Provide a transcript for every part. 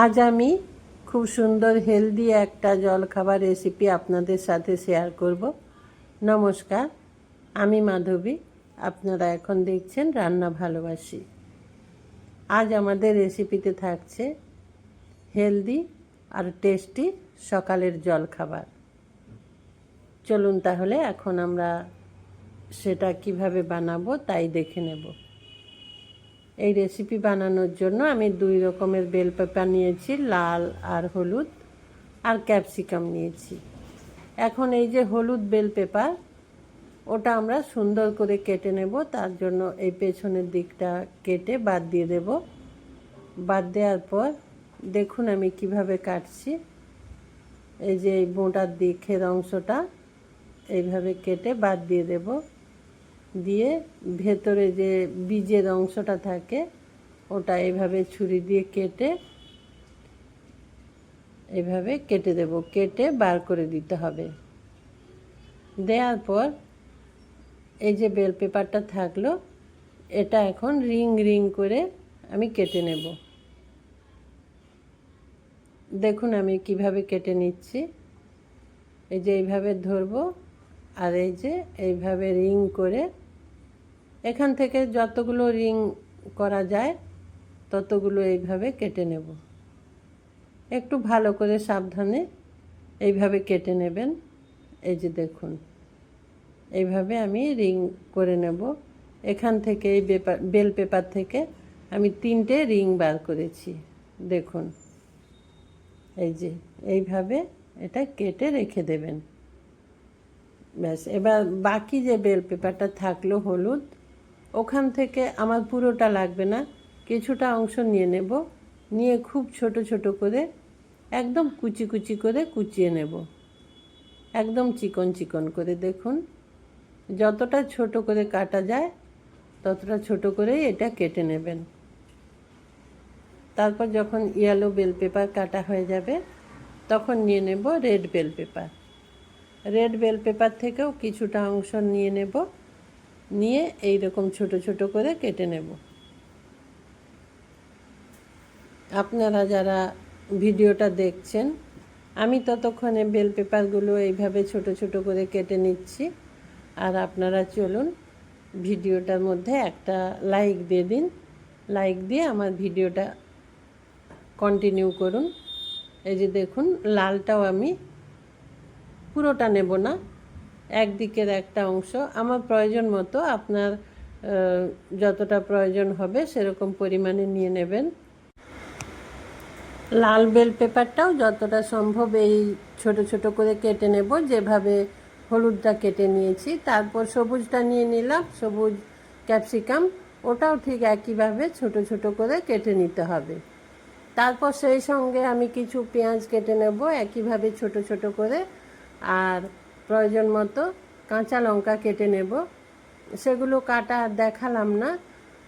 আজ আমি খুব সুন্দর হেলদি একটা জলখাবার রেসিপি আপনাদের সাথে শেয়ার করব। নমস্কার, আমি মাধবী। আপনারা এখন দেখছেন রান্না ভালোবাসি। আজ আমাদের রেসিপিতে থাকছে হেলদি আর টেস্টি সকালের জলখাবার। চলুন তাহলে এখন আমরা সেটা কিভাবে বানাবো তাই দেখে নেব। এই রেসিপি বানানোর জন্য আমি 2 রকমের বেল পেপার নিয়েছি, লাল আর হলুদ, আর ক্যাপসিকাম নিয়েছি। এখন এই যে হলুদ বেল পেপার, ওটা আমরা সুন্দর করে কেটে নেব। তার জন্য এই পেছনের দিকটা কেটে বাদ দিয়ে দেব। বাদ দেওয়ার পর দেখুন আমি কিভাবে কাটছি। এই যে এই মোটার দিকের অংশটা এইভাবে কেটে বাদ দিয়ে দেব। দিয়ে ভেতরে যে বীজের অংশটা থাকে ওটা এইভাবে ছুরি দিয়ে কেটে এইভাবে কেটে দেব। কেটে বার করে দিতে হবে। দেওয়ার পর এই যে বেল পেপারটা থাকলো, এটা এখন রিং রিং করে আমি কেটে নেব। দেখুন আমি কিভাবে কেটে নিচ্ছি। এই যে এইভাবে ধরবো আর এই যে এইভাবে রিং করে এখান থেকে যতগুলো রিং করা যায় ততগুলো এইভাবে কেটে নেব। একটু ভালো করে সাবধানে এইভাবে কেটে নেবেন। এই যে দেখুন এইভাবে আমি রিং করে নেব। এখান থেকে এই বেল পেপার থেকে আমি 3টে রিং বার করেছি। দেখুন এই যে এইভাবে এটা কেটে রেখে দেবেন। ব্যাস, এবার বাকি যে বেল পেপারটা থাকলো হলুদ, ওখান থেকে আমার পুরোটা লাগবে না, কিছুটা অংশ নিয়ে নেব। নিয়ে খুব ছোট ছোট করে একদম কুচি কুচি করে কুচিয়ে নেব, একদম চিকন চিকন করে। দেখুন যতটা ছোট করে কাটা যায় ততটা ছোট করেই এটা কেটে নেবেন। তারপর যখন ইয়েলো বেল পেপার কাটা হয়ে যাবে তখন নিয়ে নেব red bell pepper. Red bell pepper থেকেও কিছুটা অংশ নিয়ে নেব, নিয়ে এই রকম ছোট ছোট করে কেটে নেব। আপনারা যারা ভিডিওটা দেখছেন, আমি ততক্ষণে বেল পেপারগুলো এইভাবে ছোট ছোট করে কেটে নিচ্ছি। আর আপনারা চলুন ভিডিওটার মধ্যে একটা লাইক দিয়ে দিন। লাইক দিয়ে আমার ভিডিওটা কন্টিনিউ করুন। এই যে দেখুন লালটাও আমি পুরোটা নেব না, একদিকের একটা অংশ আমার প্রয়োজন মতো, আপনার যতটা প্রয়োজন হবে সেরকম পরিমাণে নিয়ে নেবেন। লাল বেল পেপারটাও যতটা সম্ভব এই ছোট ছোট করে কেটে নেব, যেভাবে হলুদটা কেটে নিয়েছি। তারপর সবুজটা নিয়ে নিলাম, সবুজ ক্যাপসিকাম, ওটাও ঠিক একইভাবে ছোট ছোট করে কেটে নিতে হবে। তারপর সেই সঙ্গে আমি কিছু পেঁয়াজ কেটে নেব একইভাবে ছোট ছোট করে, আর প্রয়োজন মতো কাঁচা লঙ্কা কেটে নেব। সেগুলো কাটা দেখালাম না।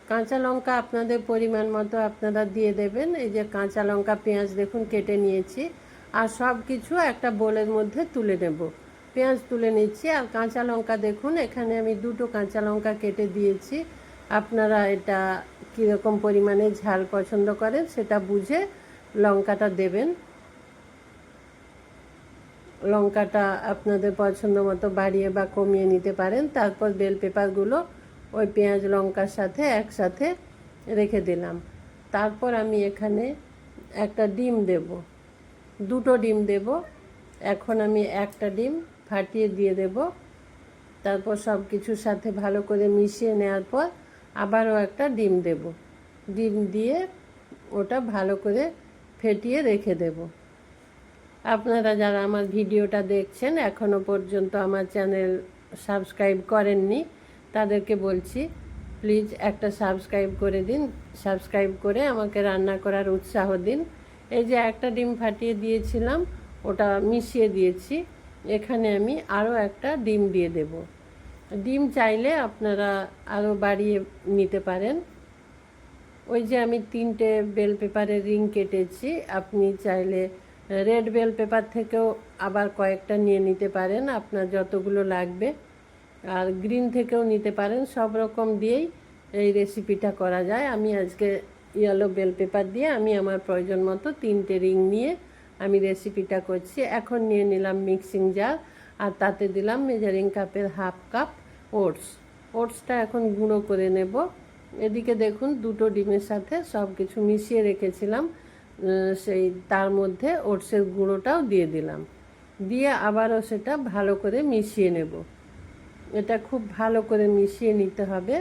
কাঁচা লঙ্কা আপনাদের পরিমাণ মতো আপনারা দিয়ে দেবেন। এই যে কাঁচা লঙ্কা পেঁয়াজ দেখুন কেটে নিয়েছি, আর সব কিছু একটা বোলের মধ্যে তুলে নেব। পেঁয়াজ তুলে নিচ্ছি, আর কাঁচা লঙ্কা দেখুন এখানে আমি 2টো কাঁচা লঙ্কা কেটে দিয়েছি। আপনারা এটা কীরকম পরিমাণে ঝাল পছন্দ করেন সেটা বুঝে লঙ্কাটা দেবেন। লঙ্কাটা আপনাদের পছন্দ মতো বাড়িয়ে বা কমিয়ে নিতে পারেন। তারপর বেল পেপারগুলো ওই পেঁয়াজ লঙ্কার সাথে একসাথে রেখে দিলাম। তারপর আমি এখানে একটা ডিম দেব, 2টো ডিম দেব। এখন আমি একটা ডিম ফাটিয়ে দিয়ে দেব। তারপর সব কিছুর সাথে ভালো করে মিশিয়ে নেওয়ার পর আবারও একটা ডিম দেব। ডিম দিয়ে ওটা ভালো করে ফেটিয়ে রেখে দেব। আপনারা যারা আমার ভিডিওটা দেখছেন এখনও পর্যন্ত আমার চ্যানেল সাবস্ক্রাইব করেননি, তাদেরকে বলছি প্লিজ একটা সাবস্ক্রাইব করে দিন। সাবস্ক্রাইব করে আমাকে রান্না করার উৎসাহ দিন। এই যে একটা ডিম ফাটিয়ে দিয়েছিলাম, ওটা মিশিয়ে দিয়েছি। এখানে আমি আরও একটা ডিম দিয়ে দেব। ডিম চাইলে আপনারা আরও বাড়িয়ে নিতে পারেন। ওই যে আমি 3টে বেল পেপারের রিং কেটেছি, আপনি চাইলে রেড বেল পেপার থেকেও আবার কয়েকটা নিয়ে নিতে পারেন, আপনার যতগুলো লাগবে। আর গ্রিন থেকেও নিতে পারেন। সব রকম দিয়েই এই রেসিপিটা করা যায়। আমি আজকে ইয়েলো বেল পেপার দিয়ে আমি আমার প্রয়োজন মতো 3টে রিং নিয়ে আমি রেসিপিটা করছি। এখন নিয়ে নিলাম মিক্সিং জার, আর তাতে দিলাম মেজারিং কাপের হাফ কাপ ওটসটা এখন গুঁড়ো করে নেব। এদিকে দেখুন 2টো ডিমের সাথে সব কিছু মিশিয়ে রেখেছিলাম, সেই তার মধ্যে ওটসের গুঁড়োটাও দিয়ে দিলাম, দিয়ে আবারও সেটা ভালো করে মিশিয়ে নেব। এটা খুব ভালো করে মিশিয়ে নিতে হবে।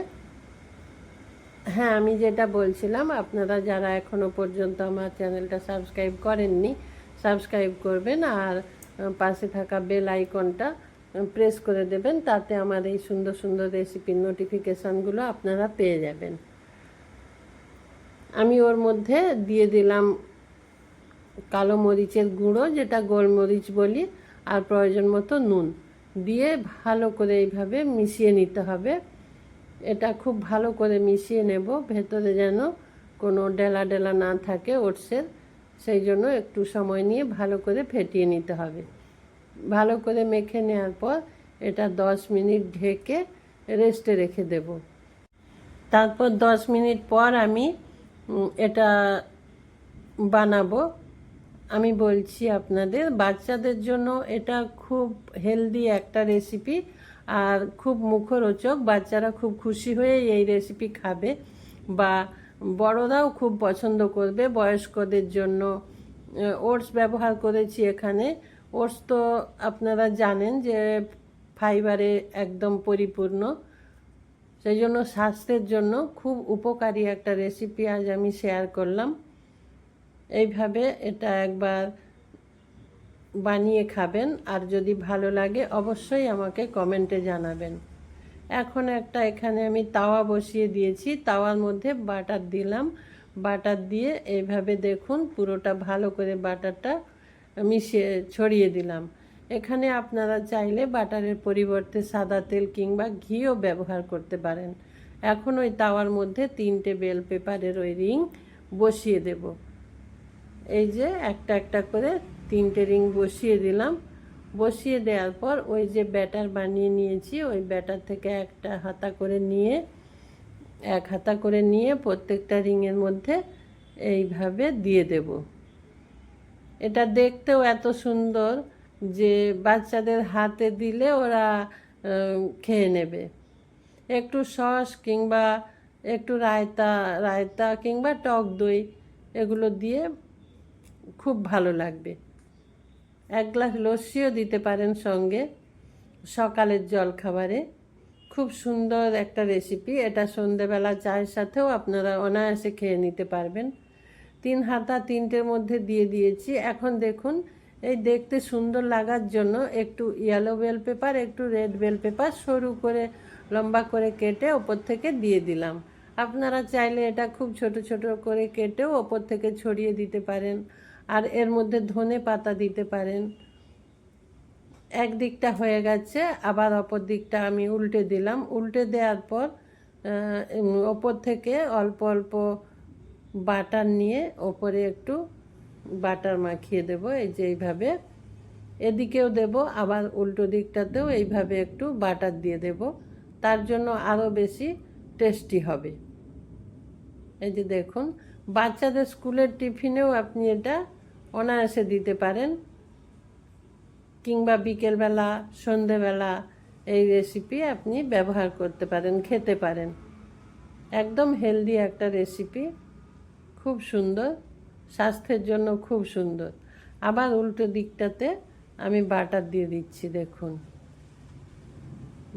হ্যাঁ, আমি যেটা বলছিলাম, আপনারা যারা এখনও পর্যন্ত আমার চ্যানেলটা সাবস্ক্রাইব করেননি সাবস্ক্রাইব করবেন, আর পাশে থাকা বেল আইকনটা প্রেস করে দেবেন, তাতে আমার এই সুন্দর সুন্দর রেসিপির নোটিফিকেশানগুলো আপনারা পেয়ে যাবেন। আমি ওর মধ্যে দিয়ে দিলাম কালো মরিচের গুঁড়ো, যেটা গোলমরিচ বলি, আর প্রয়োজন মতো নুন দিয়ে ভালো করে এইভাবে মিশিয়ে নিতে হবে। এটা খুব ভালো করে মিশিয়ে নেব, ভেতরে যেন কোনো ডেলা ডেলা না থাকে ওটসের, সেই জন্য একটু সময় নিয়ে ভালো করে ফেটিয়ে নিতে হবে। ভালো করে মেখে নেওয়ার পর এটা 10 মিনিট ঢেকে রেস্টে রেখে দেব। তারপর 10 মিনিট পর আমি এটা বানাবো। আমি বলছি আপনাদের, বাচ্চাদের জন্য এটা খুব হেলদি একটা রেসিপি আর খুব মুখরোচক। বাচ্চারা খুব খুশি হয়ে এই রেসিপি খাবে, বা বড়রাও খুব পছন্দ করবে। বয়স্কদের জন্য ওটস ব্যবহার করেছি এখানে। ওটস তো আপনারা জানেন যে ফাইবারে একদম পরিপূর্ণ, সেই জন্য স্বাস্থ্যের জন্য খুব উপকারী একটা রেসিপি আজ আমি শেয়ার করলাম। এইভাবে এটা একবার বানিয়ে খাবেন, আর যদি ভালো লাগে অবশ্যই আমাকে কমেন্টে জানাবেন। এখন এখানে আমি তাওয়া বসিয়ে দিয়েছি, তাওয়ার মধ্যে বাটার দিলাম। বাটার দিয়ে এইভাবে দেখুন পুরোটা ভালো করে বাটারটা মিশিয়ে ছড়িয়ে দিলাম। এখানে আপনারা চাইলে বাটারের পরিবর্তে সাদা তেল কিংবা ঘিও ব্যবহার করতে পারেন। এখন ওই তাওয়ার মধ্যে 3টে বেল পেপারের ওই রিং বসিয়ে দেব। এই যে একটা একটা করে 3টে রিং বসিয়ে দিলাম। বসিয়ে দেওয়ার পর ওই যে ব্যাটার বানিয়ে নিয়েছি, ওই ব্যাটার থেকে এক হাতা করে নিয়ে প্রত্যেকটা রিংয়ের মধ্যে এইভাবে দিয়ে দেব। এটা দেখতেও এত সুন্দর যে বাচ্চাদের হাতে দিলে ওরা খেয়ে নেবে। একটু সস কিংবা একটু রায়তা কিংবা টক দই এগুলো দিয়ে খুব ভালো লাগবে। 1 গ্লাস লস্যিও দিতে পারেন সঙ্গে, সকালের জলখাবারে। খুব সুন্দর একটা রেসিপি। এটা সন্ধেবেলা চায়ের সাথেও আপনারা অনায়াসে খেয়ে নিতে পারবেন। 3 হাতা 3টের মধ্যে দিয়ে দিয়েছি। এখন দেখুন, এই দেখতে সুন্দর লাগার জন্য একটু ইয়েলো বেল পেপার, একটু রেড বেল পেপার সরু করে লম্বা করে কেটে ওপর থেকে দিয়ে দিলাম। আপনারা চাইলে এটা খুব ছোট ছোট করে কেটেও ওপর থেকে ছড়িয়ে দিতে পারেন, আর এর মধ্যে ধনে পাতা দিতে পারেন। একদিকটা হয়ে গেছে, আবার অপর দিকটা আমি উল্টে দিলাম। উল্টে দেওয়ার পর ওপর থেকে অল্প অল্প বাটার নিয়ে ওপরে একটু বাটার মাখিয়ে দেব। এই যে এইভাবে এদিকেও দেব, আবার উল্টো দিকটাতেও এইভাবে একটু বাটার দিয়ে দেব, তার জন্য আরও বেশি টেস্টি হবে। এই যে দেখুন, বাচ্চাদের স্কুলের টিফিনেও আপনি এটা অনায়াসে দিতে পারেন, কিংবা বিকেলবেলা সন্ধেবেলা এই রেসিপি আপনি ব্যবহার করতে পারেন, খেতে পারেন। একদম হেলদি একটা রেসিপি, খুব সুন্দর, স্বাস্থ্যের জন্য খুব সুন্দর। আবার উল্টো দিকটাতে আমি বাটার দিয়ে দিচ্ছি। দেখুন,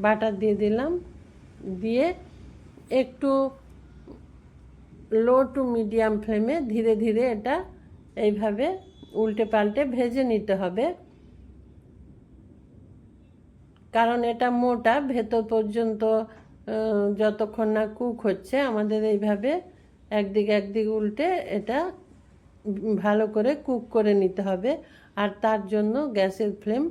বাটার দিয়ে দিলাম, দিয়ে একটু লো টু মিডিয়াম ফ্লেমে ধীরে ধীরে এটা এইভাবে উল্টে পাল্টে ভেজে নিতে হবে, কারণ এটা মোটা। ভেতর পর্যন্ত যতক্ষণ না কুক হচ্ছে আমাদের এইভাবে একদিক উল্টে এটা ভালো করে কুক করে নিতে হবে। আর তার জন্য গ্যাসের ফ্লেম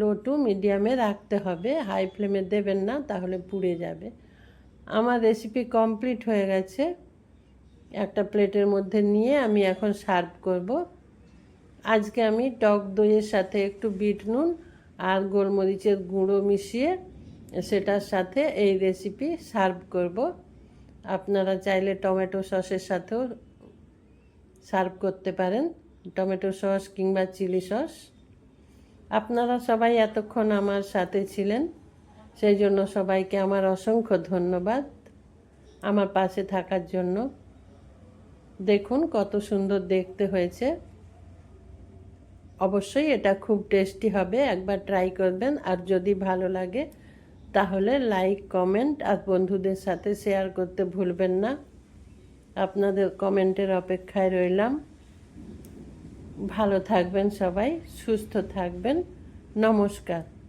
লো টু মিডিয়ামে রাখতে হবে, হাই ফ্লেমে দেবেন না, তাহলে পুড়ে যাবে। আমার রেসিপি কমপ্লিট হয়ে গেছে। একটা প্লেটের মধ্যে নিয়ে আমি এখন সার্ভ করব। আজকে আমি টক দইয়ের সাথে একটু বিট নুন আর গোলমরিচের গুঁড়ো মিশিয়ে সেটার সাথে এই রেসিপি সার্ভ করব। আপনারা চাইলে টমেটো সসের সাথেও সার্ভ করতে পারেন, টমেটো সস কিংবা চিলি সস। আপনারা সবাই এতক্ষণ আমার সাথে ছিলেন, সেই জন্য সবাইকে আমার অসংখ্য ধন্যবাদ আমার পাশে থাকার জন্য। দেখুন কত সুন্দর দেখতে হয়েছে। অবশ্যই এটা খুব টেস্টি হবে, একবার ট্রাই করবেন। আর যদি ভালো লাগে তাহলে লাইক, কমেন্ট আর বন্ধুদের সাথে শেয়ার করতে ভুলবেন না। আপনাদের কমেন্টের অপেক্ষায় রইলাম। ভালো থাকবেন সবাই, সুস্থ থাকবেন। নমস্কার।